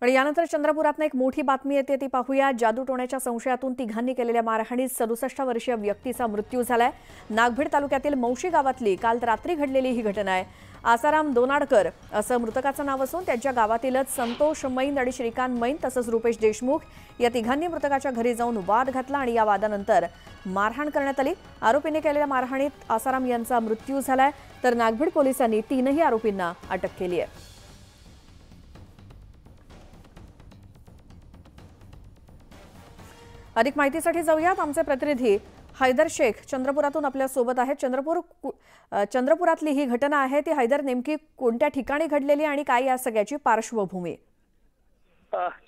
पण यानंतर चंद्रपुरातून एक मोठी बातमी येते ती पाहूया। जादूटोण्याच्या संशयातून तिघांनी केलेल्या मारहाणीत 67 वर्षीय व्यक्तीचा मृत्यू झालाय। नागभीड तालुक्यातील मौशी गावातली काल रात्री घडलेली ही घटना आहे। आसाराम दोनाडकर असं मृतकाचं नाव असून त्यांच्या गावातीलच संतोष मैन आणि श्रीकांत मैन तसंच रुपेश देशमुख या तिघांनी मृतकाच्या घरी जाऊन वाद घातला आणि या वादानंतर मारहाण करण्यात आली। आरोपीने केलेल्या मारहाणीत आसाराम यांचा मृत्यू झालाय, तर नागभीड पोलिसांनी तीनही आरोपींना अटक केली आहे। अधिक माहितीसाठी जाऊयात। आमचे प्रतिनिधी हैदर शेख चंद्रपुरातून आपल्या सोबत आहेत। चंद्रपुरातली ही घटना आहे ती हैदर नेमकी कोणत्या ठिकाणी घडलेली आणि काय या सगळ्याची पार्श्वभूमी?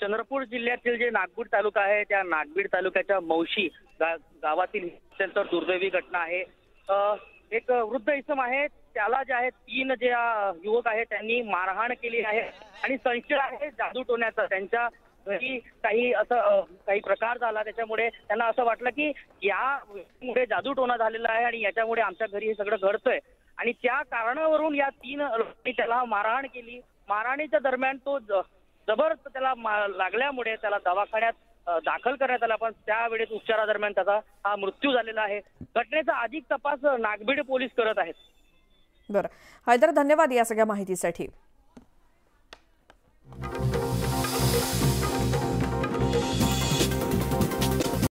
चंद्रपूर जिल्ह्यातील जे नागभीड तालुका आहे त्या नागभीड तालुक्याच्या मौशी गावातील अत्यंत दुर्दैवी घटना आहे। एक वृद्ध इसम आहे, त्याला जे आहे तीन जे युवक आहेत त्यांनी मारहाण केली आहे आणि संशय आहे जादूटोण्याचा। त्यांच्या घरी काही प्रकार झाला, त्याच्यामुळे त्यांना असं वाटलं की यामुळे जादूटोणा झालेला आहे आणि याच्यामुळे आमच्या घरी हे सगळं घडतंय आणि त्या कारणावरून या तीन लोकांनी त्याला मारहाण केली। मारहाणीच्या दरम्यान तो जबरदस्त त्याला लागल्यामुळे त्याला दवाखान्यात दाखल करण्यात आला, पण त्यावेळेस उपचारादरम्यान त्याचा हा मृत्यू झालेला आहे। घटनेचा अधिक तपास नागभीड पोलीस करत आहेत। बरं हैदर, धन्यवाद या सगळ्या माहितीसाठी।